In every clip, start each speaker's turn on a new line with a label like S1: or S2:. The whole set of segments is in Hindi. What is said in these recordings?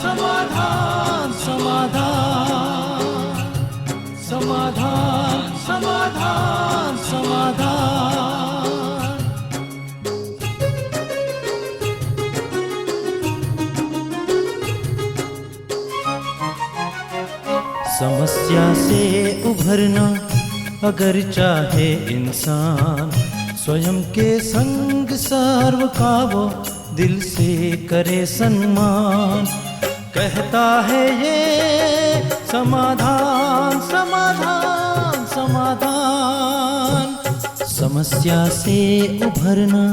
S1: समाधान समाधान समाधान समाधान समाधान समाधान। समस्या से उभरना अगर चाहे इंसान, स्वयं के संग सर्व का वो दिल से करे सम्मान। कहता है ये समाधान समाधान समाधान। समस्या से उभरना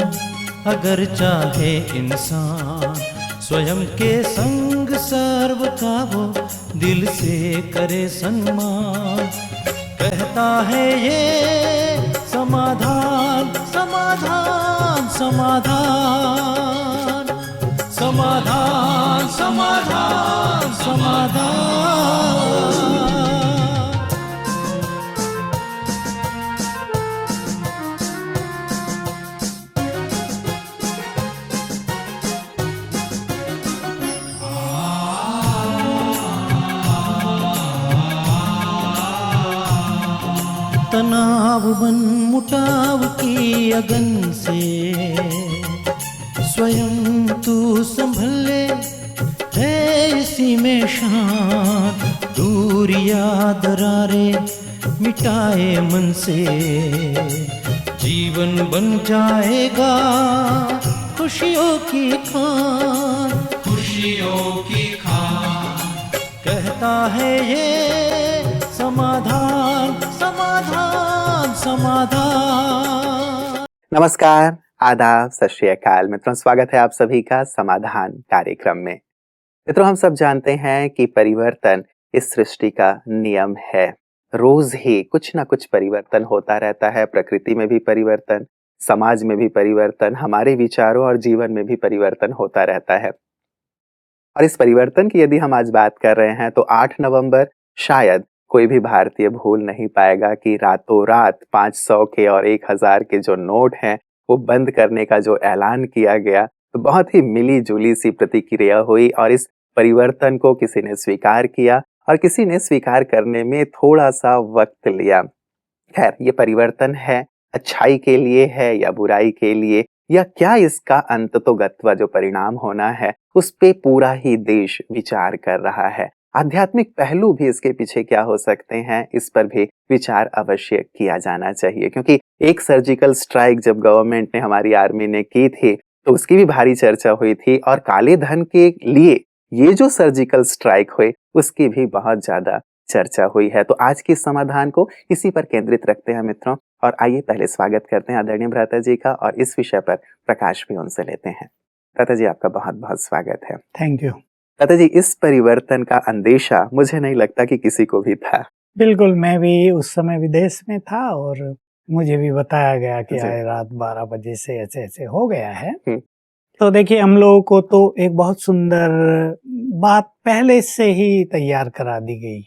S1: अगर चाहे इंसान, स्वयं के संग सर्व का वो दिल से करे सम्मान। कहता है ये समाधान समाधान समाधान समाधान समाधान समाधान। तनाव बन मुटाव की अगन से स्वयं तू संभल ले, है इसी में शान। दूरिया दरारे मिटाए मन से, जीवन बन जाएगा खुशियों की खान खुशियों की खान। कहता है ये समाधान समाधान समाधान।
S2: नमस्कार, आदाब, सत श्री अकाल मित्रों, स्वागत है आप सभी का समाधान कार्यक्रम में। मित्रों, हम सब जानते हैं कि परिवर्तन इस सृष्टि का नियम है। रोज ही कुछ ना कुछ परिवर्तन होता रहता है। प्रकृति में भी परिवर्तन, समाज में भी परिवर्तन, हमारे विचारों और जीवन में भी परिवर्तन होता रहता है। और इस परिवर्तन की यदि हम आज बात कर रहे हैं तो 8 नवंबर शायद कोई भी भारतीय भूल नहीं पाएगा कि रातों रात 500 के और 1000 के जो नोट हैं वो बंद करने का जो ऐलान किया गया, तो बहुत ही मिली जुली सी प्रतिक्रिया हुई और इस परिवर्तन को किसी ने स्वीकार किया और किसी ने स्वीकार करने में थोड़ा सा वक्त लिया। खैर, ये परिवर्तन है, अच्छाई के लिए है या बुराई के लिए, या क्या इसका अंततोगत्वा जो परिणाम होना है उस पे पूरा ही देश विचार कर रहा है। आध्यात्मिक पहलू भी इसके पीछे क्या हो सकते हैं, इस पर भी विचार अवश्य किया जाना चाहिए। क्योंकि एक सर्जिकल स्ट्राइक जब गवर्नमेंट ने, हमारी आर्मी ने की थी, तो उसकी भी भारी चर्चा हुई थी और काले धन के लिए ये जो सर्जिकल स्ट्राइक हुई उसकी भी बहुत ज्यादा चर्चा हुई है। तो आज के समाधान को इसी पर केंद्रित रखते हैं मित्रों, और आइए पहले स्वागत करते हैं आदरणीय भ्राता जी का और इस विषय पर प्रकाश भी उनसे लेते हैं। भ्राता जी, आपका बहुत बहुत स्वागत है।
S3: Thank you.
S2: भ्राता जी, इस परिवर्तन का अंदेशा मुझे नहीं लगता कि किसी को भी था।
S3: बिल्कुल, मैं भी उस समय विदेश में था और मुझे भी बताया गया कि आज रात 12 बजे से ऐसे ऐसे हो गया है। तो देखिए, हम लोगों को तो एक बहुत सुंदर बात पहले से ही तैयार करा दी गई,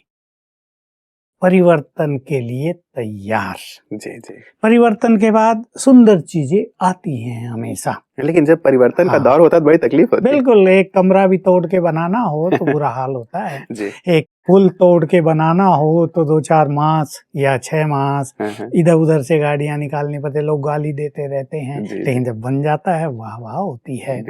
S3: परिवर्तन के लिए तैयार।
S2: जी जी।
S3: परिवर्तन के बाद सुंदर चीजें आती हैं हमेशा,
S2: लेकिन जब परिवर्तन का दौर होता है तो बड़ी तकलीफ होती है।
S3: बिल्कुल, एक कमरा भी तोड़ के बनाना हो तो बुरा हाल होता है।
S2: जी।
S3: एक पुल तोड़ के बनाना हो तो 2-4 मास या 6 मास इधर उधर से गाड़ियां निकालनी पड़ती, लोग गाली देते रहते हैं, लेकिन जब बन जाता है वाह वाह होती है।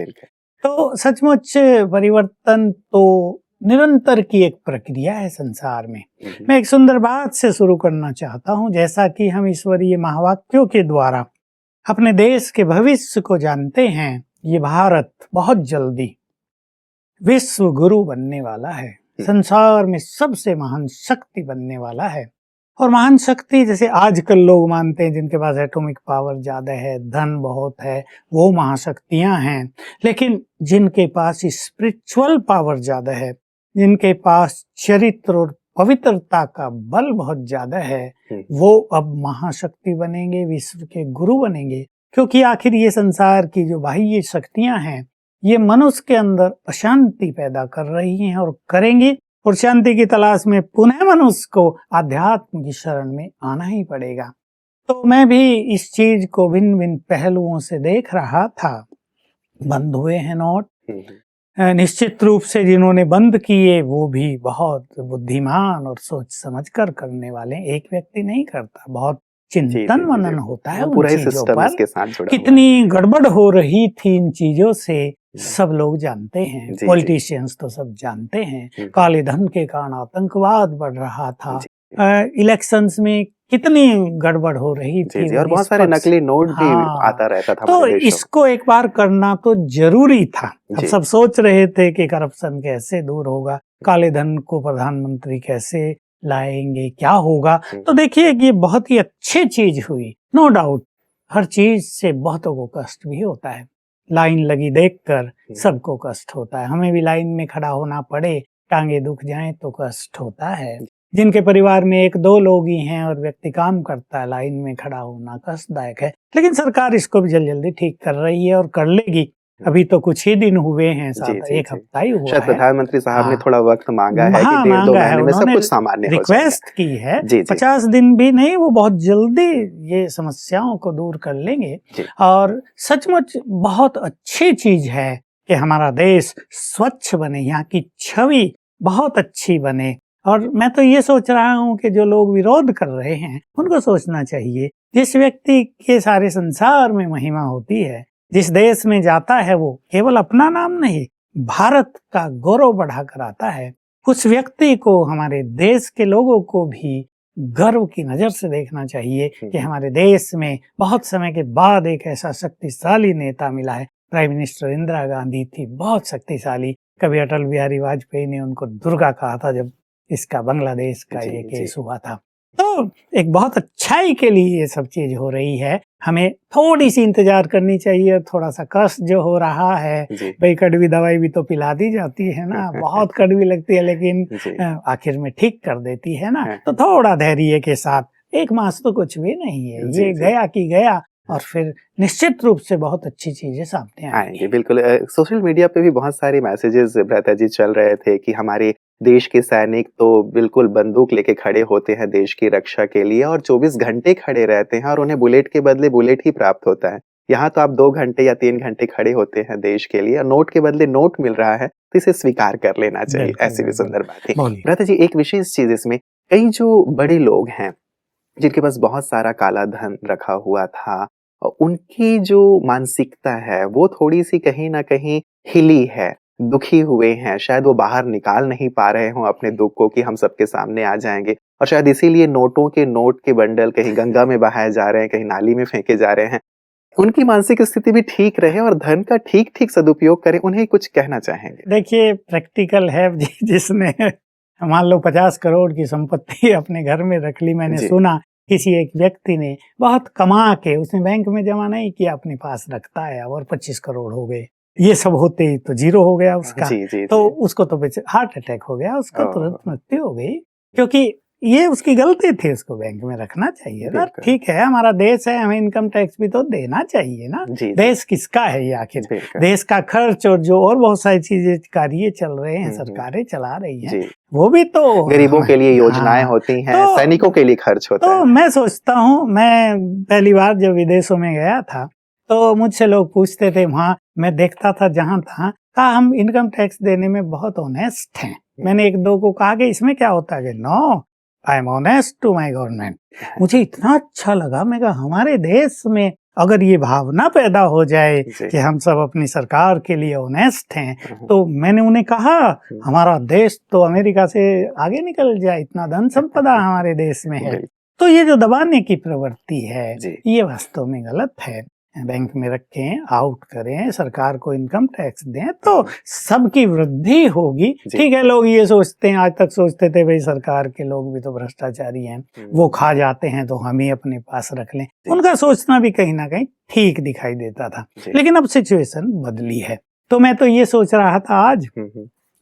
S3: तो सचमुच परिवर्तन तो निरंतर की एक प्रक्रिया है संसार में। मैं एक सुंदर बात से शुरू करना चाहता हूँ। जैसा कि हम ईश्वरीय महावाक्यों के द्वारा अपने देश के भविष्य को जानते हैं, ये भारत बहुत जल्दी विश्व गुरु बनने वाला है, संसार में सबसे महान शक्ति बनने वाला है। और महान शक्ति जैसे आजकल लोग मानते हैं, जिनके पास एटॉमिक पावर ज्यादा है, धन बहुत है, वो महाशक्तियां हैं। लेकिन जिनके पास स्पिरिचुअल पावर ज्यादा है, जिनके पास चरित्र और पवित्रता का बल बहुत ज्यादा है, वो अब महाशक्ति बनेंगे, विश्व के गुरु बनेंगे। क्योंकि आखिर ये संसार की जो बाह्य शक्तियां हैं, ये मनुष्य के अंदर अशांति पैदा कर रही हैं और करेंगी, और शांति की तलाश में पुनः मनुष्य को आध्यात्म की शरण में आना ही पड़ेगा। तो मैं भी इस चीज को भिन्न भिन्न पहलुओं से देख रहा था। बंद हुए हैं नोट, निश्चित रूप से जिन्होंने बंद किए वो भी बहुत बुद्धिमान और सोच समझकर करने वाले। एक व्यक्ति नहीं करता, बहुत चिंतन मनन होता है उन चीजों पर। कितनी गड़बड़ हो रही थी इन चीजों से सब लोग जानते हैं, पॉलिटिशियंस तो सब जानते हैं। काले धन के कारण आतंकवाद बढ़ रहा था, इलेक्शंस में कितनी गड़बड़ हो रही थी
S2: और बहुत सारे नकली नोट भी आता रहता था।
S3: तो इसको एक बार करना तो जरूरी था। अब सब सोच रहे थे कि करप्शन कैसे दूर होगा, काले धन को प्रधानमंत्री कैसे लाएंगे, क्या होगा। तो देखिए ये बहुत ही अच्छी चीज हुई, नो डाउट। हर चीज से बहुतों को कष्ट भी होता है, लाइन लगी देखकर सबको कष्ट होता है। हमें भी लाइन में खड़ा होना पड़े, टांगे दुख जाएं तो कष्ट होता है। जिनके परिवार में एक दो लोग ही हैं और व्यक्ति काम करता है, लाइन में खड़ा होना कष्टदायक है। लेकिन सरकार इसको भी जल्दी जल्दी ठीक कर रही है और कर लेगी। अभी तो कुछ ही दिन हुए हैं, एक हफ्ता ही हुआ है।
S2: प्रधानमंत्री साहब ने थोड़ा वक्त मांगा है कि डेढ़-दो महीने में सब कुछ सामान्य हो जाएगा।
S3: रिक्वेस्ट की है, 50 दिन भी नहीं, वो बहुत जल्दी ये समस्याओं को दूर कर लेंगे। और सचमुच बहुत अच्छी चीज है कि हमारा देश स्वच्छ बने, यहाँ की छवि बहुत अच्छी बने। और मैं तो ये सोच रहा हूँ कि जो लोग विरोध कर रहे हैं उनको सोचना चाहिए, जिस व्यक्ति के सारे संसार में महिमा होती है, जिस देश में जाता है, वो केवल अपना नाम नहीं भारत का गौरव बढ़ा कर आता है। उस व्यक्ति को, हमारे देश के लोगों को भी गर्व की नजर से देखना चाहिए कि हमारे देश में बहुत समय के बाद एक ऐसा शक्तिशाली नेता मिला है। प्राइम मिनिस्टर इंदिरा गांधी थी, बहुत शक्तिशाली। कभी अटल बिहारी वाजपेयी ने उनको दुर्गा कहा था जब इसका बांग्लादेश का ये केस हुआ था। तो एक बहुत अच्छाई के लिए ये सब चीज हो रही है। हमें थोड़ी सी इंतजार करनी चाहिए और थोड़ा सा कष्ट जो हो रहा है, भाई कड़वी दवाई भी तो पिला दी जाती है ना, बहुत कड़वी लगती है लेकिन आखिर में ठीक कर देती है ना। तो थोड़ा धैर्य के साथ, 1 मास तो कुछ भी नहीं है, ये गया कि गया और फिर निश्चित रूप से बहुत अच्छी चीजें सामने आएंगी।
S2: बिल्कुल। सोशल मीडिया पे भी बहुत सारे मैसेजेस भ्राता जी चल रहे थे कि हमारे देश के सैनिक तो बिल्कुल बंदूक लेके खड़े होते हैं देश की रक्षा के लिए और 24 घंटे खड़े रहते हैं और उन्हें बुलेट के बदले बुलेट ही प्राप्त होता है। यहाँ तो आप 2 घंटे या 3 घंटे खड़े होते हैं देश के लिए और नोट के बदले नोट मिल रहा है, तो इसे स्वीकार कर लेना चाहिए। ऐसी भी सुंदर बात है। भ्राता जी, एक विशेष चीज इसमें, कई जो बड़े लोग हैं जिनके पास बहुत सारा काला धन रखा हुआ था, उनकी जो मानसिकता है वो थोड़ी सी कहीं ना कहीं हिली है, दुखी हुए हैं। शायद वो बाहर निकाल नहीं पा रहे हों अपने दुख को कि हम सबके सामने आ जाएंगे, और शायद इसीलिए नोटों के नोट के बंडल कहीं गंगा में बहाए जा रहे हैं, कहीं नाली में फेंके जा रहे हैं। उनकी मानसिक स्थिति भी ठीक रहे और धन का ठीक ठीक सदुपयोग करें, उन्हें कुछ कहना चाहेंगे?
S3: देखिए, प्रैक्टिकल है जिसने मान लो 50 करोड़ की संपत्ति अपने घर में रख ली। मैंने सुना किसी एक व्यक्ति ने बहुत कमा के, उसने बैंक में जमा नहीं किया, अपने पास रखता है और 25 करोड़ हो गए। ये सब होते ही तो 0 हो गया उसका। तो उसको तो हार्ट अटैक हो गया, उसको तुरंत मृत्यु हो गई, क्योंकि ये उसकी गलती थी। उसको बैंक में रखना चाहिए ना। ठीक है, हमारा देश है, हमें इनकम टैक्स भी तो देना चाहिए ना। देश किसका है ये आखिर? देश का खर्च और जो और बहुत सारी चीजें कार्य चल रहे हैं, सरकारें चला रही हैं, वो भी तो
S2: गरीबों के लिए योजनाएं होती हैं, सैनिकों के लिए खर्च होता है।
S3: तो मैं सोचता हूँ, मैं पहली बार जब विदेशों में गया था तो मुझसे लोग पूछते थे, वहाँ मैं देखता था जहाँ था, कहा हम इनकम टैक्स देने में बहुत ऑनेस्ट हैं। मैंने 1-2 को कहा कि इसमें क्या होता है? No, I am honest to my government. मुझे इतना अच्छा लगा। मैं कहा हमारे देश में अगर ये भावना पैदा हो जाए कि हम सब अपनी सरकार के लिए ऑनेस्ट हैं, तो मैंने उन्हें कहा हमारा देश तो अमेरिका से आगे निकल जाए, इतना धन संपदा हमारे देश में है। तो ये जो दबाने की प्रवृत्ति है, ये वास्तव में गलत है। बैंक में रखें, आउट करें, सरकार को इनकम टैक्स दें, तो सबकी वृद्धि होगी। ठीक है, लोग ये सोचते हैं, आज तक सोचते थे भाई सरकार के लोग भी तो भ्रष्टाचारी हैं, वो खा जाते हैं तो हम ही अपने पास रख लें। उनका सोचना भी कहीं ना कहीं ठीक दिखाई देता था, लेकिन अब सिचुएशन बदली है। तो मैं तो ये सोच रहा था आज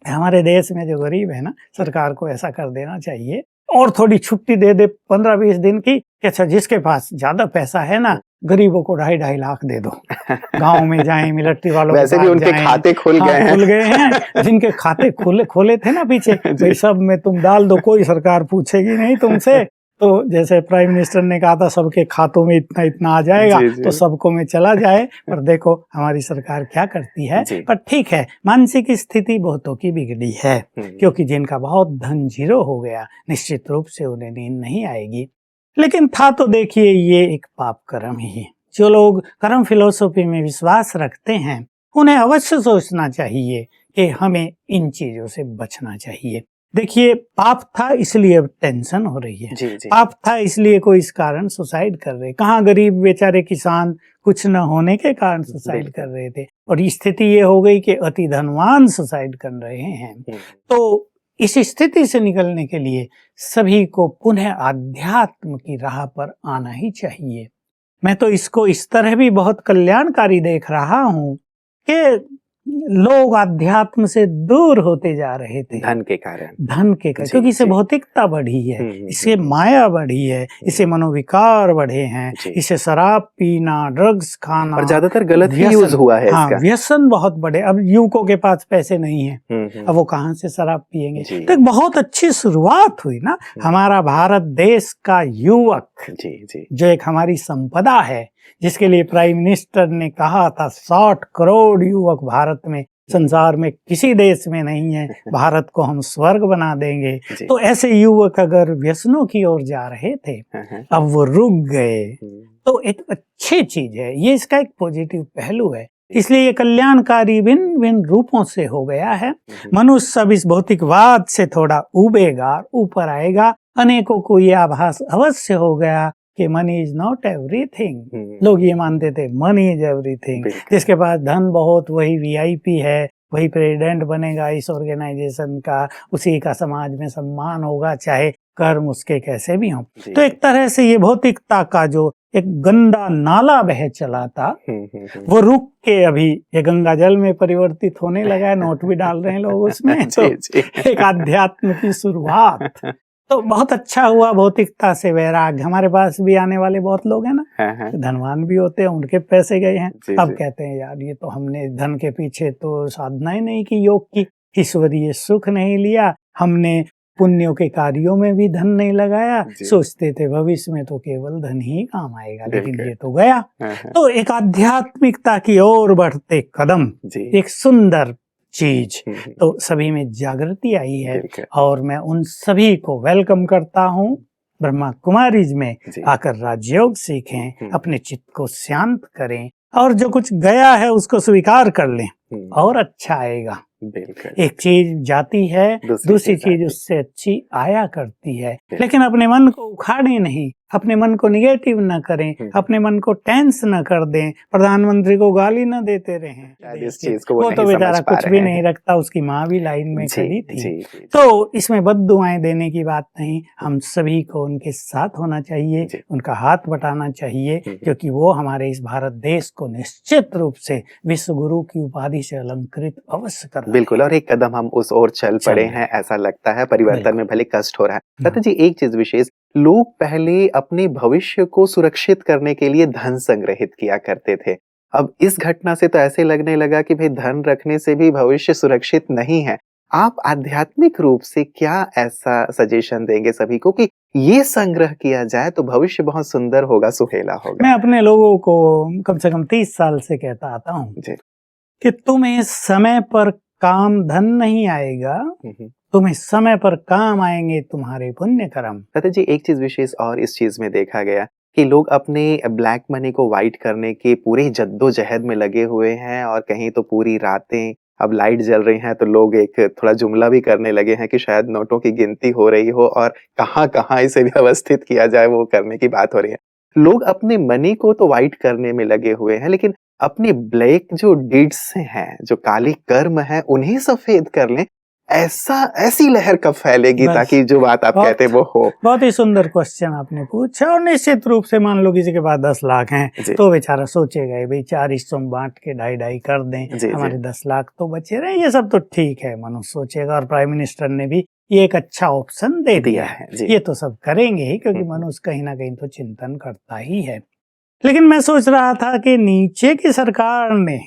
S3: हमारे देश में जो गरीब है ना, सरकार को ऐसा कर देना चाहिए और थोड़ी छुट्टी दे दे 15-20 दिन की। अच्छा, जिसके पास ज्यादा पैसा है ना, गरीबों को 2.5 लाख दे दो, गांव में जाएं, मिलिट्री वालों
S2: वैसे भी उनके खाते खुल गए हैं। जिनके खाते खोले थे ना पीछे, भाई सब में तुम डाल दो, कोई सरकार पूछेगी नहीं तुमसे,
S3: तो जैसे प्राइम मिनिस्टर ने कहा था सबके खातों में इतना इतना आ जाएगा, तो सबको में चला जाए, पर देखो हमारी सरकार क्या करती है। पर ठीक है, मानसिक स्थिति बहुतों की बिगड़ी है, क्योंकि जिनका बहुत धन जीरो हो गया, निश्चित रूप से उन्हें नींद नहीं आएगी। लेकिन था तो देखिए ये एक पाप कर्म ही। जो लोग कर्म फिलोसफी में विश्वास रखते हैं उन्हें अवश्य सोचना चाहिए कि हमें इन चीजों से बचना चाहिए। देखिए, पाप था इसलिए अब टेंशन हो रही है, पाप था इसलिए कोई इस कारण सुसाइड कर रहे। कहाँ गरीब बेचारे किसान कुछ न होने के कारण सुसाइड कर रहे थे, और स्थिति ये हो गई कि अति धनवान सुसाइड कर रहे हैं। तो इस स्थिति से निकलने के लिए सभी को पुनः आध्यात्म की राह पर आना ही चाहिए। मैं तो इसको इस तरह भी बहुत कल्याणकारी देख रहा हूँ कि लोग अध्यात्म से दूर होते जा रहे थे धन के कारण, क्योंकि इससे भौतिकता बढ़ी है, इससे माया बढ़ी है, इससे मनोविकार बढ़े हैं, इससे शराब पीना, ड्रग्स खाना, और ज्यादातर गलत ही यूज हुआ है इसका। व्यसन बहुत बढ़े। अब युवकों के पास पैसे नहीं है, अब वो कहाँ से शराब पिएंगे। तो एक बहुत अच्छी शुरुआत हुई ना हमारा भारत देश का युवक, जो एक हमारी संपदा है, जिसके लिए प्राइम मिनिस्टर ने कहा था 60 करोड़ युवक भारत में, संसार में किसी देश में नहीं है, भारत को हम स्वर्ग बना देंगे। तो ऐसे युवक अगर व्यसनों की ओर जा रहे थे, अब वो रुक गए, तो एक अच्छी चीज है ये, इसका एक पॉजिटिव पहलू है। इसलिए ये कल्याणकारी भिन्न भिन्न रूपों से हो गया है। मनुष्य अब इस भौतिकवाद से थोड़ा उबेगा, ऊपर आएगा। अनेकों को ये आभास अवश्य हो गया कि मनी इज नॉट एवरीथिंग। लोग ये मानते थे मनी इज एवरीथिंग, जिसके पास धन बहुत वही वीआईपी है, वही प्रेसिडेंट बनेगा इस ऑर्गेनाइजेशन का, उसी का समाज में सम्मान होगा, चाहे कर्म उसके कैसे भी हों। तो एक तरह से ये भौतिकता का जो एक गंदा नाला बह चला था, वो रुक के अभी ये गंगा जल में परिवर्तित होने लगा है। नोट भी डाल रहे हैं लोग उसमें। तो एक आध्यात्म की शुरुआत, तो बहुत अच्छा हुआ। भौतिकता से वैराग्य। हमारे पास भी आने वाले बहुत लोग हैं ना, धनवान भी होते हैं, उनके पैसे गए हैं। अब कहते हैं यार ये तो हमने धन के पीछे तो साधना ही नहीं की, योग की, ईश्वरीय सुख नहीं लिया, हमने पुण्यों के कार्यों में भी धन नहीं लगाया, सोचते थे भविष्य में तो केवल धन ही काम आएगा, लेकिन ये तो गया। तो एक आध्यात्मिकता की ओर बढ़ते कदम, एक सुंदर चीज, तो सभी में जागृति आई है, और मैं उन सभी को वेलकम करता हूँ। ब्रह्मा कुमारीज में आकर राजयोग सीखें, अपने चित्त को शांत करें, और जो कुछ गया है उसको स्वीकार कर लें, और अच्छा आएगा। एक चीज जाती है, दूसरी चीज उससे अच्छी आया करती है। लेकिन अपने मन को उखाड़े नहीं, अपने मन को निगेटिव न करें, अपने मन को टेंस न कर दें, प्रधानमंत्री को गाली न देते रहें। इस चीज को वो तो बेचारा कुछ भी नहीं रखता, उसकी माँ भी लाइन में खड़ी थी। तो इसमें बद्दुआएं देने की बात नहीं, हम सभी को उनके साथ होना चाहिए, उनका हाथ बटाना चाहिए, क्योंकि वो हमारे इस भारत देश को निश्चित रूप से विश्व गुरु की उपाधि से अलंकृत अवश्य कर।
S2: बिल्कुल, और एक कदम हम उस ओर चल पड़े हैं, ऐसा लगता है। परिवर्तन में भले कष्ट हो रहा है। दत्त जी, एक चीज विशेष, लोग पहले अपने भविष्य को सुरक्षित करने के लिए धन संग्रहित किया करते थे। अब इस घटना से तो ऐसे लगने लगा कि भाई धन रखने से भी भविष्य सुरक्षित नहीं है। आप आध्यात्मिक रूप से क्या ऐसा सजेशन देंगे सभी को कि ये संग्रह किया जाए तो भविष्य बहुत सुंदर होगा, सुहेला होगा?
S3: मैं अपने लोगों को कम से कम 30 साल से कहता आता हूँ कि तुम्हें समय पर काम धन नहीं आएगा, तुम्हें समय पर काम आएंगे तुम्हारे पुण्य कर्म।
S2: दत्त जी, एक चीज विशेष और इस चीज में देखा गया कि लोग अपने ब्लैक मनी को व्हाइट करने के पूरे जद्दोजहद में लगे हुए हैं, और कहीं तो पूरी रातें, अब लाइट जल रही है तो लोग एक थोड़ा जुमला भी करने लगे हैं कि शायद नोटों की गिनती हो रही हो और कहाँ कहाँ इसे व्यवस्थित किया जाए, वो करने की बात हो रही है। लोग अपने मनी को तो व्हाइट करने में लगे हुए हैं, लेकिन अपनी ब्लैक जो डीड्स हैं, जो काली कर्म है, उन्हें सफेद कर लें। ऐसी लहर कब फैलेगी ताकि जो बात आप कहते वो हो?
S3: बहुत ही सुंदर क्वेश्चन आपने पूछा। और निश्चित रूप से मान लो किसी के पास 10 लाख हैं तो बेचारा सोचेगा भाई 4 हिस्सों में बांट के 2.5 कर दें, हमारे 10 लाख तो बचे रहे। ये सब तो ठीक है, मनुष्य सोचेगा, और प्राइम मिनिस्टर ने भी ये एक अच्छा ऑप्शन दे दिया है। ये तो सब करेंगे ही, क्योंकि मनुष्य कहीं ना कहीं तो चिंतन करता ही है। लेकिन मैं सोच रहा था कि नीचे की सरकार ने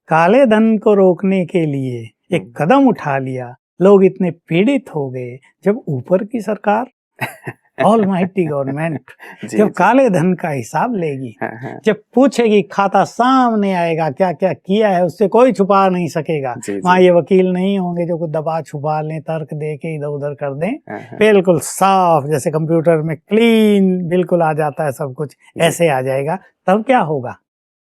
S3: काले धन को रोकने के लिए एक कदम उठा लिया, लोग इतने पीड़ित हो गए, जब ऊपर की सरकार ऑलमाइटी गवर्नमेंट
S2: जी,
S3: जब
S2: जी।
S3: काले धन का हिसाब लेगी,
S2: हाँ, हाँ।
S3: जब पूछेगी, खाता सामने आएगा, क्या क्या किया है उससे कोई छुपा नहीं सकेगा।
S2: जी,
S3: वहाँ
S2: जी।
S3: ये वकील नहीं होंगे जो कुछ दबा छुपा लें, तर्क दे के इधर उधर कर दें।
S2: हाँ, हाँ।
S3: बिल्कुल साफ, जैसे कंप्यूटर में क्लीन बिल्कुल आ जाता है सब कुछ,
S2: जी।
S3: ऐसे आ जाएगा। तब क्या होगा?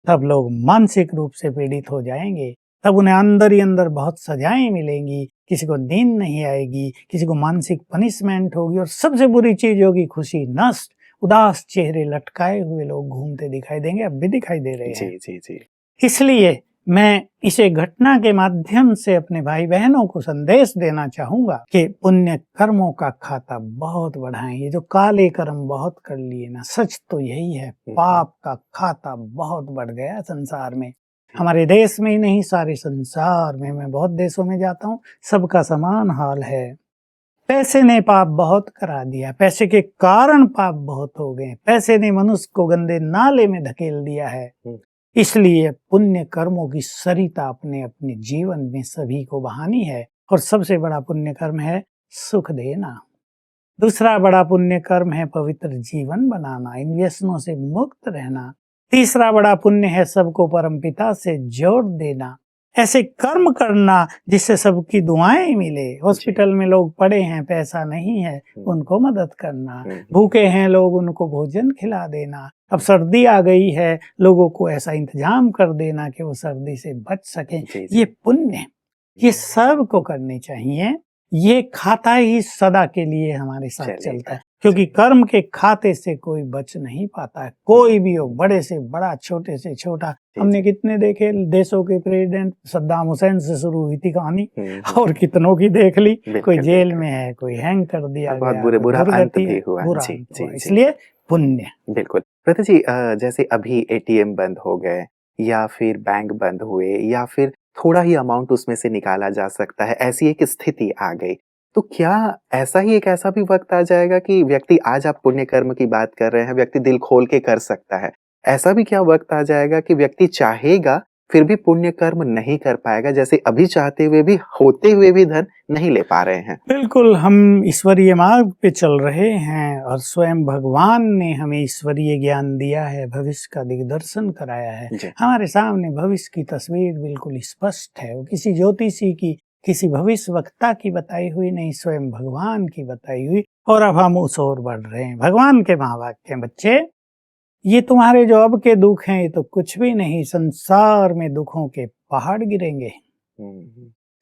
S3: तब लोग मानसिक रूप से पीड़ित हो जाएंगे, तब उन्हें अंदर ही अंदर बहुत सजाएं मिलेंगी, किसी को नींद नहीं आएगी, किसी को मानसिक पनिशमेंट होगी, और सबसे बुरी चीज होगी खुशी नष्ट, उदास चेहरे लटकाए हुए लोग घूमते दिखाई देंगे, अब भी दिखाई दे रहे हैं।
S2: जी, जी, जी।
S3: इसलिए मैं इसे घटना के माध्यम से अपने भाई बहनों को संदेश देना चाहूंगा कि पुण्य कर्मों का खाता बहुत बढ़ाएं। ये जो काले कर्म बहुत कर लिए ना, सच तो यही है, पाप का खाता बहुत बढ़ गया संसार में। हमारे देश में ही नहीं, सारे संसार में। मैं बहुत देशों में जाता हूँ, सबका समान हाल है। पैसे ने पाप बहुत करा दिया, पैसे के कारण पाप बहुत हो गए, पैसे ने मनुष्य को गंदे नाले में धकेल दिया है। इसलिए पुण्य कर्मों की सरिता अपने अपने जीवन में सभी को बहानी है। और सबसे बड़ा पुण्य कर्म है सुख देना। दूसरा बड़ा पुण्य कर्म है पवित्र जीवन बनाना, इन व्यसनों से मुक्त रहना। तीसरा बड़ा पुण्य है सबको परमपिता से जोड़ देना, ऐसे कर्म करना जिससे सबकी दुआएं मिले। हॉस्पिटल में लोग पड़े हैं, पैसा नहीं है, उनको मदद करना। भूखे हैं लोग, उनको भोजन खिला देना। अब सर्दी आ गई है, लोगों को ऐसा इंतजाम कर देना कि वो सर्दी से बच सकें। ये पुण्य, ये सब को करनी चाहिए। ये खाता ही सदा के लिए हमारे साथ चलता है, क्योंकि कर्म के खाते से कोई बच नहीं पाता है। कोई भी हो, बड़े से बड़ा, छोटे से छोटा। हमने कितने देखे देशों के प्रेसिडेंट, सद्दाम हुसैन से शुरू हुई थी कहानी, और कितनों की देख ली। कोई जेल में है, कोई हैंग कर दिया
S2: बहुत
S3: गया,
S2: बुरा अंत भी हुआ।
S3: इसलिए पुण्य।
S2: बिल्कुल प्रति जी, जैसे अभी एटीएम बंद हो गए, या फिर बैंक बंद हुए, या फिर थोड़ा ही अमाउंट उसमें से निकाला जा सकता है, ऐसी एक स्थिति आ गई, तो क्या ऐसा ही एक ऐसा भी वक्त आ जाएगा कि व्यक्ति, आज आप पुण्य कर्म की बात कर रहे हैं, व्यक्ति दिल खोल के कर सकता है, ऐसा भी क्या वक्त आ जाएगा कि व्यक्ति चाहेगा फिर भी पुण्य कर्म नहीं कर पाएगा, जैसे अभी चाहते हुए भी, होते हुए भी धन नहीं ले पा रहे हैं?
S3: बिल्कुल, हम ईश्वरीय मार्ग पे चल रहे हैं, और स्वयं भगवान ने हमें ईश्वरीय ज्ञान दिया है, भविष्य का दिग्दर्शन कराया है। हमारे सामने भविष्य की तस्वीर बिल्कुल स्पष्ट है। वो किसी ज्योतिषी की, किसी भविष्य वक्ता की बताई हुई नहीं, स्वयं भगवान की बताई हुई। और अब हम उस ओर बढ़ रहे हैं। भगवान के महावाक्य, बच्चे ये तुम्हारे जो अब के दुख हैं, ये तो कुछ भी नहीं, संसार में दुखों के पहाड़ गिरेंगे,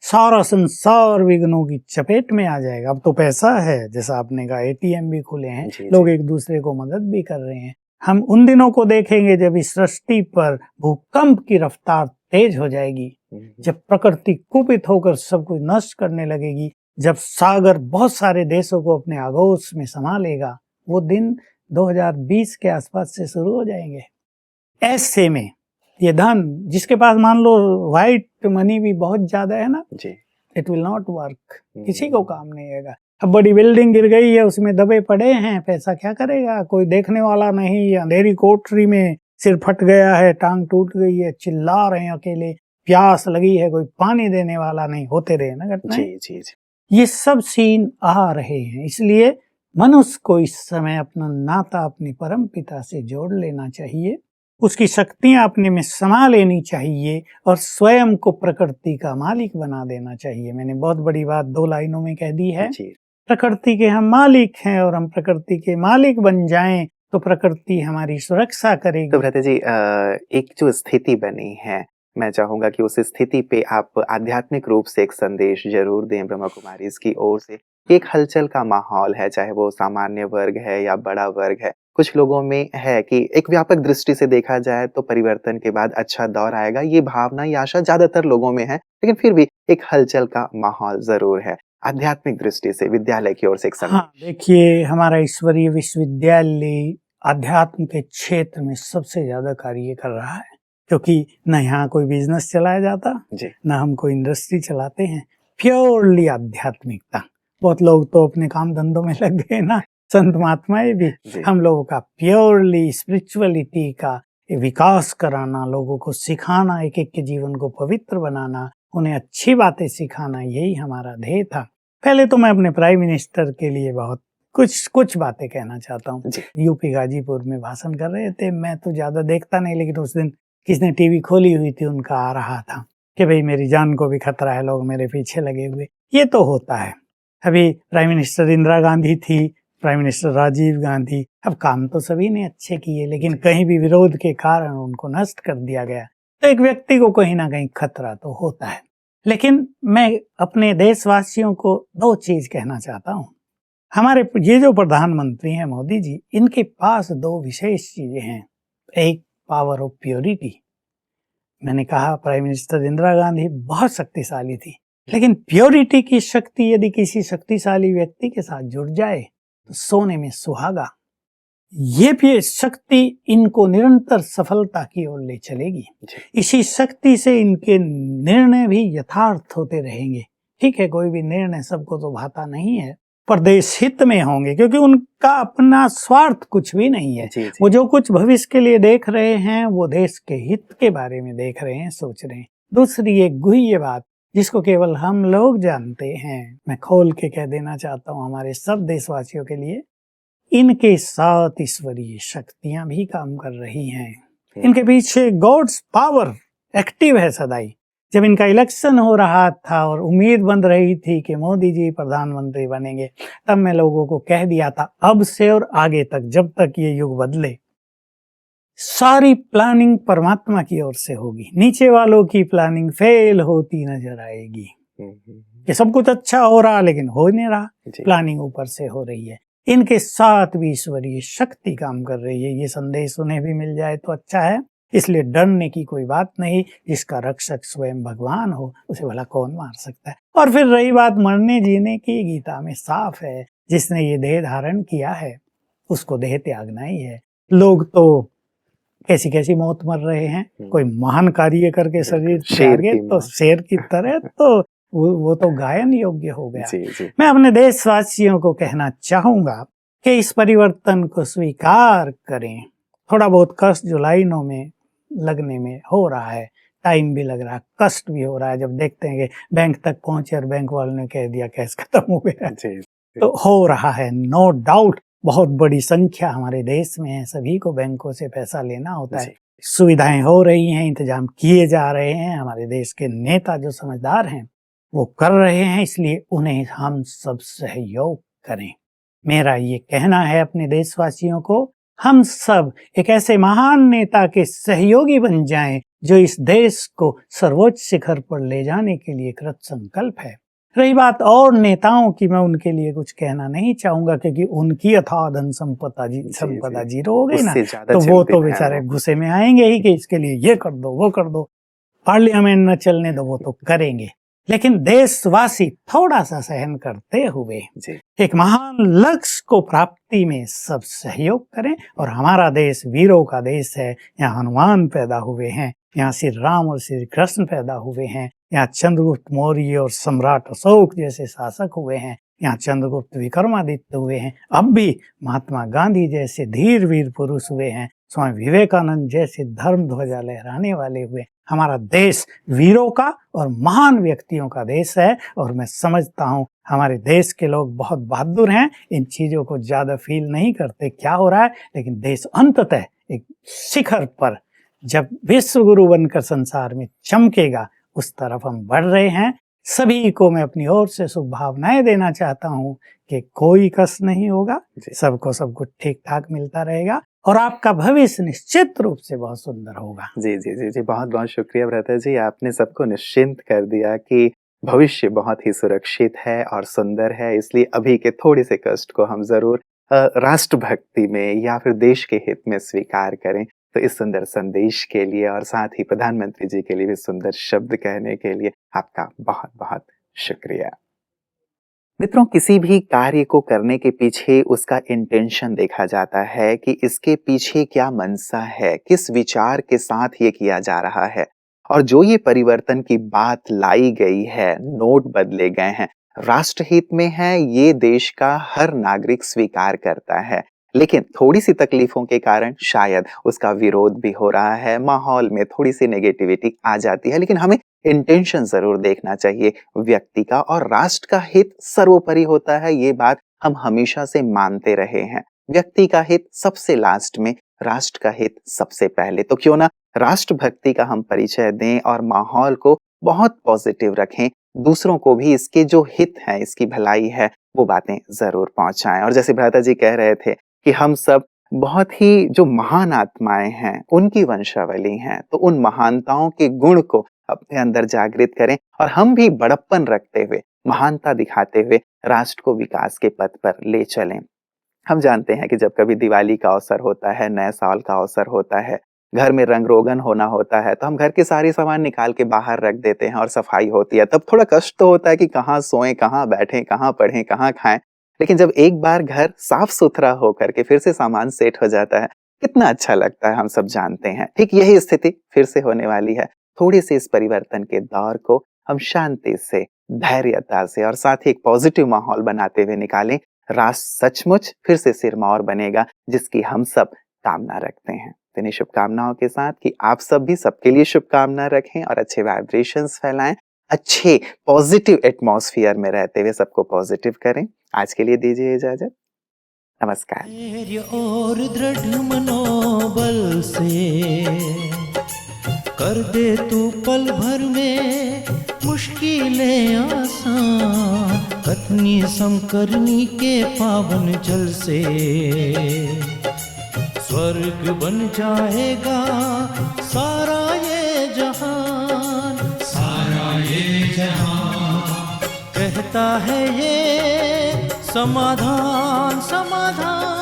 S3: सारा संसार विघ्नों की चपेट में आ जाएगा। अब तो पैसा है, जैसा आपने कहा, एटीएम भी खुले हैं, लोग एक दूसरे को मदद भी कर रहे हैं। हम उन दिनों को देखेंगे जब इस सृष्टि पर भूकंप की रफ्तार तेज हो जाएगी, जब प्रकृति कुपित होकर सब कुछ नष्ट करने लगेगी, जब सागर बहुत सारे देशों को अपने आगोश में समा लेगा। वो दिन 2020 के आसपास से शुरू हो जाएंगे। ऐसे में ये धन, जिसके पास मान लो व्हाइट मनी भी बहुत ज्यादा है ना, इट विल नॉट वर्क, किसी को काम नहीं आएगा। अब बड़ी बिल्डिंग गिर गई है, उसमें दबे पड़े हैं, पैसा क्या करेगा? कोई देखने वाला नहीं, अंधेरी कोठरी में सिर फट गया है, टांग टूट गई है, चिल्ला रहे हैं अकेले, प्यास लगी है, कोई पानी देने वाला नहीं, होते रहे ना घटनाएं। ये सब सीन आ रहे हैं। इसलिए मनुष्य को इस समय अपना नाता अपने परम पिता से जोड़ लेना चाहिए, उसकी शक्तियां अपने में समा लेनी चाहिए, और स्वयं को प्रकृति का मालिक बना देना चाहिए। मैंने बहुत बड़ी बात 2 लाइनों में कह दी है। प्रकृति के हम मालिक हैं, और हम प्रकृति के मालिक बन जाएं तो प्रकृति हमारी सुरक्षा करेगी।
S2: तो भ्राता जी, एक जो स्थिति बनी है, मैं चाहूंगा कि उस स्थिति पे आप आध्यात्मिक रूप से एक संदेश जरूर दें ब्रह्मा कुमारी की ओर से। एक हलचल का माहौल है, चाहे वो सामान्य वर्ग है या बड़ा वर्ग है। कुछ लोगों में है कि एक व्यापक दृष्टि से देखा जाए तो परिवर्तन के बाद अच्छा दौर आएगा, ये भावना, ये आशा ज्यादातर लोगों में है, लेकिन फिर भी एक हलचल का माहौल जरूर है। आध्यात्मिक दृष्टि से विद्यालय की ओर से एक संदेश।
S3: हाँ, देखिए, हमारा ईश्वरीय विश्वविद्यालय अध्यात्म के क्षेत्र में सबसे ज्यादा कार्य कर रहा है, क्योंकि न यहाँ कोई बिजनेस चलाया जाता, न हम कोई इंडस्ट्री चलाते हैं, प्योरली आध्यात्मिकता। बहुत लोग तो अपने काम धंधों में लग गए ना, संत महात्माएं भी। हम लोगों का प्योरली स्पिरिचुअलिटी का विकास कराना, लोगों को सिखाना, एक एक के जीवन को पवित्र बनाना, उन्हें अच्छी बातें सिखाना, यही हमारा ध्येय था। पहले तो मैं अपने प्राइम मिनिस्टर के लिए बहुत कुछ कुछ बातें कहना चाहता हूँ।
S2: जी।
S3: यूपी गाजीपुर में भाषण कर रहे थे, मैं तो ज्यादा देखता नहीं, लेकिन उस दिन किसने टीवी खोली हुई थी, उनका आ रहा था कि भाई मेरी जान को भी खतरा है, लोग मेरे पीछे लगे हुए। ये तो होता है। अभी प्राइम मिनिस्टर इंदिरा गांधी थी, प्राइम मिनिस्टर राजीव गांधी, अब काम तो सभी ने अच्छे किए, लेकिन कहीं भी विरोध के कारण उनको नष्ट कर दिया गया, तो एक व्यक्ति को कहीं ना कहीं खतरा तो होता है। लेकिन मैं अपने देशवासियों को दो चीज कहना चाहता हूँ। हमारे ये जो प्रधानमंत्री हैं मोदी जी, इनके पास दो विशेष चीजें हैं। एक पावर ऑफ प्योरिटी। मैंने कहा प्राइम मिनिस्टर इंदिरा गांधी बहुत शक्तिशाली थी, लेकिन प्योरिटी की शक्ति यदि किसी शक्तिशाली व्यक्ति के साथ जुड़ जाए तो सोने में सुहागा। ये भी शक्ति इनको निरंतर सफलता की ओर ले चलेगी। इसी शक्ति से इनके निर्णय भी यथार्थ होते रहेंगे। ठीक है, कोई भी निर्णय सबको तो भाता नहीं है, पर देश हित में होंगे, क्योंकि उनका अपना स्वार्थ कुछ भी नहीं है।
S2: जी।
S3: वो जो कुछ भविष्य के लिए देख रहे हैं, वो देश के हित के बारे में देख रहे हैं, सोच रहे हैं। दूसरी एक गुह्य बात जिसको केवल हम लोग जानते हैं, मैं खोल के कह देना चाहता हूँ हमारे सब देशवासियों के लिए, इनके साथ ईश्वरीय शक्तियां भी काम कर रही हैं। इनके पीछे गॉड्स पावर एक्टिव है सदाई। जब इनका इलेक्शन हो रहा था और उम्मीद बन रही थी कि मोदी जी प्रधानमंत्री बनेंगे, तब मैं लोगों को कह दिया था, अब से और आगे तक, जब तक ये युग बदले, सारी प्लानिंग परमात्मा की ओर से होगी। नीचे वालों की प्लानिंग फेल होती नजर आएगी। कि सब कुछ अच्छा हो रहा लेकिन हो नहीं रहा, प्लानिंग ऊपर से हो रही है। इनके साथ भी ईश्वरीय शक्ति काम कर रही है। ये संदेश उन्हें भी मिल जाए तो अच्छा है, इसलिए डरने की कोई बात नहीं। जिसका रक्षक स्वयं भगवान हो, उसे भला कौन मार सकता है। और फिर रही बात मरने जीने की, गीता में साफ है, जिसने ये देह धारण किया है उसको देह त्यागना ही है। लोग तो कैसी कैसी मौत मर रहे हैं, कोई महान कार्य करके शरीर त्यागे तो शेर की तरह, तो वो तो गायन योग्य हो गया।
S2: जी।
S3: मैं अपने देशवासियों को कहना चाहूंगा कि इस परिवर्तन को स्वीकार करें। थोड़ा बहुत कष्ट जो लाइनों में लगने में हो रहा है, टाइम भी लग रहा है, कष्ट भी हो रहा है। जब देखते हैं कि बैंक तक पहुंचे और बैंक वालों ने कह दिया कैश खत्म हो गया, तो हो रहा है, नो डाउट। बहुत बड़ी संख्या हमारे देश में है, सभी को बैंकों से पैसा लेना होता है। सुविधाएं हो रही हैं, इंतजाम किए जा रहे हैं। हमारे देश के नेता जो समझदार हैं वो कर रहे हैं, इसलिए उन्हें हम सब सहयोग करें। मेरा ये कहना है अपने देशवासियों को, हम सब एक ऐसे महान नेता के सहयोगी बन जाएं जो इस देश को सर्वोच्च शिखर पर ले जाने के लिए कृत संकल्प है। रही बात और नेताओं की, मैं उनके लिए कुछ कहना नहीं चाहूंगा, क्योंकि उनकी अथाह धन संपदा जीरो हो गई ना, तो वो तो बेचारे गुस्से में आएंगे ही कि इसके लिए ये कर दो, वो कर दो, पार्लियामेंट न चलने दो, वो तो करेंगे। लेकिन देशवासी थोड़ा सा सहन करते हुए एक महान लक्ष्य को प्राप्ति में सब सहयोग करें। और हमारा देश वीरों का देश है। यहाँ हनुमान पैदा हुए हैं, यहाँ श्री राम और श्री कृष्ण पैदा हुए हैं, यहाँ चंद्रगुप्त मौर्य और सम्राट अशोक जैसे शासक हुए हैं, यहाँ चंद्रगुप्त विक्रमादित्य हुए हैं, अब भी महात्मा गांधी जैसे धीर वीर पुरुष हुए हैं, स्वामी विवेकानंद जैसे धर्म ध्वजा लहराने वाले हुए। हमारा देश वीरों का और महान व्यक्तियों का देश है। और मैं समझता हूँ हमारे देश के लोग बहुत बहादुर हैं, इन चीजों को ज्यादा फील नहीं करते क्या हो रहा है, लेकिन देश अंततः एक शिखर पर जब विश्व गुरु बनकर संसार में चमकेगा, उस तरफ हम बढ़ रहे हैं। सभी को मैं अपनी ओर से शुभकामनाएं देना चाहता हूँ कि कोई कष्ट नहीं होगा, सबको सब कुछ ठीक ठाक मिलता रहेगा और आपका भविष्य निश्चित रूप से बहुत सुंदर होगा।
S2: जी, बहुत बहुत शुक्रिया भ्राता जी, आपने सबको निश्चिंत कर दिया कि भविष्य बहुत ही सुरक्षित है और सुंदर है। इसलिए अभी के थोड़े से कष्ट को हम जरूर राष्ट्रभक्ति में या फिर देश के हित में स्वीकार करें। तो इस सुंदर संदेश के लिए और साथ ही प्रधानमंत्री जी के लिए भी सुंदर शब्द कहने के लिए आपका बहुत बहुत शुक्रिया। मित्रों, किसी भी कार्य को करने के पीछे उसका इंटेंशन देखा जाता है कि इसके पीछे क्या मंशा है, किस विचार के साथ ये किया जा रहा है। और जो ये परिवर्तन की बात लाई गई है, नोट बदले गए हैं, राष्ट्रहित में है, ये देश का हर नागरिक स्वीकार करता है। लेकिन थोड़ी सी तकलीफों के कारण शायद उसका विरोध भी हो रहा है, माहौल में थोड़ी सी नेगेटिविटी आ जाती है। लेकिन हमें इंटेंशन जरूर देखना चाहिए व्यक्ति का, और राष्ट्र का हित सर्वोपरि होता है, ये बात हम हमेशा से मानते रहे हैं। व्यक्ति का हित सबसे लास्ट में, राष्ट्र का हित सबसे पहले। तो क्यों ना राष्ट्रभक्ति का हम परिचय दें और माहौल को बहुत पॉजिटिव रखें, दूसरों को भी इसके जो हित है, इसकी भलाई है, वो बातें जरूर पहुंचाएं। और जैसे भ्राता जी कह रहे थे कि हम सब बहुत ही जो महान आत्माएं हैं उनकी वंशावली हैं, तो उन महानताओं के गुण को अपने अंदर जागृत करें और हम भी बड़प्पन रखते हुए, महानता दिखाते हुए राष्ट्र को विकास के पथ पर ले चलें। हम जानते हैं कि जब कभी दिवाली का अवसर होता है, नए साल का अवसर होता है, घर में रंग रोगन होना होता है, तो हम घर के सारे सामान निकाल के बाहर रख देते हैं और सफाई होती है। तब थोड़ा कष्ट तो होता है कि कहाँ सोएं, कहाँ बैठें, कहाँ पढ़ें, कहाँ खाएं। लेकिन जब एक बार घर साफ सुथरा होकर के फिर से सामान सेट हो जाता है, कितना अच्छा लगता है, हम सब जानते हैं। ठीक यही स्थिति फिर से होने वाली है। थोड़ी सी इस परिवर्तन के दौर को हम शांति से, धैर्यता से और साथ ही एक पॉजिटिव माहौल बनाते हुए निकालें। राष्ट्र सचमुच फिर से सिरमौर बनेगा, जिसकी हम सब कामना रखते हैं। तो इन्हीं शुभकामनाओं के साथ कि आप सब भी सबके लिए शुभकामना रखें और अच्छे वाइब्रेशंस फैलाएं, अच्छे पॉजिटिव एटमॉस्फेयर में रहते हुए सबको पॉजिटिव करें। आज के लिए दीजिए इजाजत। नमस्कार।
S1: और दृढ़ मनोबल से कर दे तू पल भर में मुश्किलें आसान, कतनी समकरनी के पावन जल से स्वर्ग बन जाएगा सारा ये जहान, सारा ये जहान। कहता है ये समाधान, समाधान।